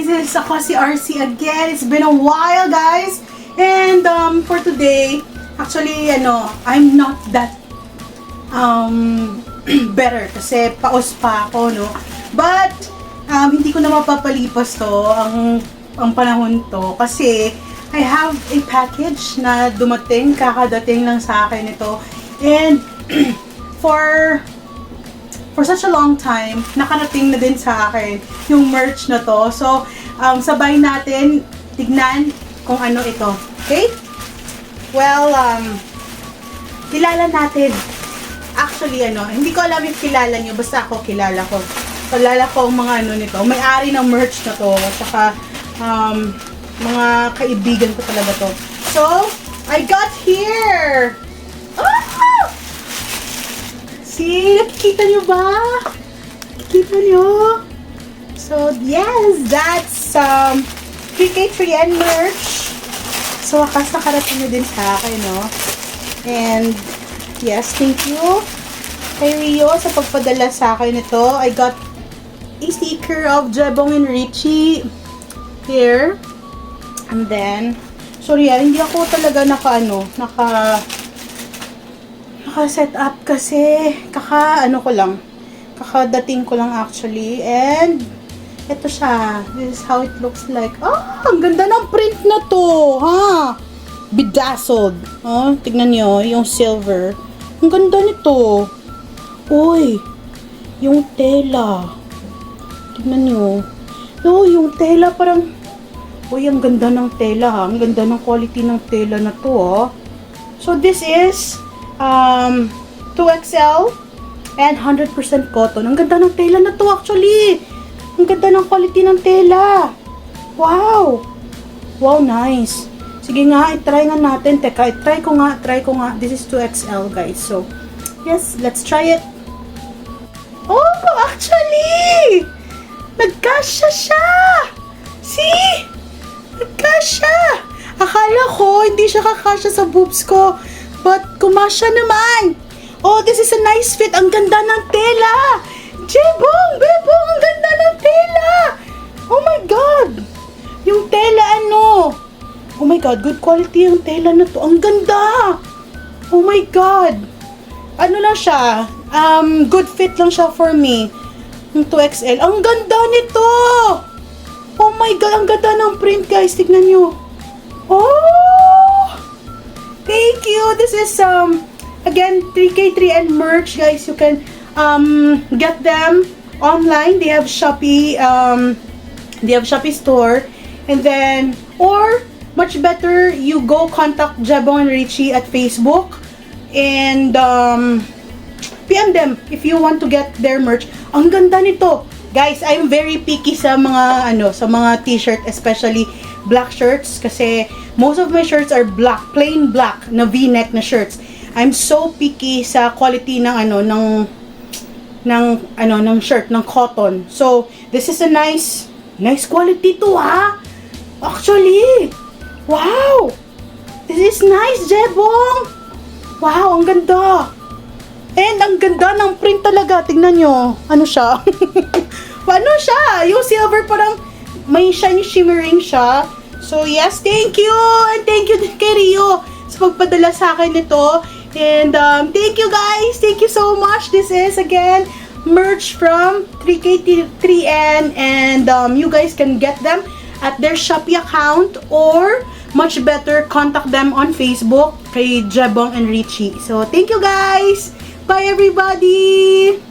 this is ako si RC again. It's been a while, guys. And for today, actually, I'm not that better kasi paos pa ako, no? But hindi ko na mapapalipas to ang panahon to kasi I have a package na kakadating lang sa akin ito. And for such a long time, nakarating na din sa akin yung merch na to. So, sabay natin tignan kung ano ito. Okay? Well, kilala natin. Actually, hindi ko alam if kilala nyo. Basta ako, kilala ko. Kilala ko ang mga nito. May-ari ng merch na to. At saka, mga kaibigan ko talaga to. So, I got here! Oh! See? Nakikita nyo ba? Nakikita nyo? So, yes! That's 3K3N merch. So, wakas nakarating na din sa akin, no? And, yes, thank you kay Rio sa pagpadala sa akin ito. I got a sticker of Jebong and Richie here. And then, sorry hindi ako talaga naka-set up kasi kakadating ko lang actually. And ito siya. This is how it looks like. Ang ganda ng print na to, ha? Bedazzled. Tignan nyo, yung silver. Ang ganda nito. Uy, yung tela. Tignan nyo. Yung tela parang, ang ganda ng tela, ha? Ang ganda ng quality ng tela na to, ha? So, this is 2XL and 100% cotton. Ang ganda ng tela na to, actually. Ang ganda ng quality ng tela. Wow! Wow, nice. Sige nga, i-try nga natin. Teka, try ko nga. This is 2XL, guys. So, yes, let's try it. Oh, actually! Nagkasya siya! See? Nagkasya! Akala ko, hindi siya kakasya sa boobs ko. But, kumasya naman. Oh, this is a nice fit. Ang ganda ng tela. Jebong! Bebong! Ang ganda ng tela! Oh my God! Yung tela oh my God, good quality yung tela na to. Ang ganda! Oh my God! Ano lang siya? Good fit lang siya for me. Yung 2XL. Ang ganda nito! Oh my God, ang ganda ng print, guys. Tignan nyo. Oh! Thank you! This is, again, 3K3N merch, guys. You can, get them online. They have Shopee, store. And then, or, much better, you go contact Jebong and Richie at Facebook and PM them if you want to get their merch. Ang ganda nito. Guys, I'm very picky sa mga t-shirt, especially black shirts kasi most of my shirts are black, plain black na V-neck na shirts. I'm so picky sa quality ng shirt, ng cotton. So, this is a nice quality to, ha? Actually, wow! This is nice, Jebong! Wow, ang ganda! And ang ganda ng print talaga. Tingnan nyo. Ano siya? Ano siya? Yung silver parang may shiny shimmering siya. So, yes, thank you! And thank you kay Rio sa pagpadala sa akin nito. And thank you, guys! Thank you so much! This is, again, merch from 3K3N. And you guys can get them at their Shopee account or much better, contact them on Facebook kay Jebong and Richie. So, thank you, guys! Bye, everybody!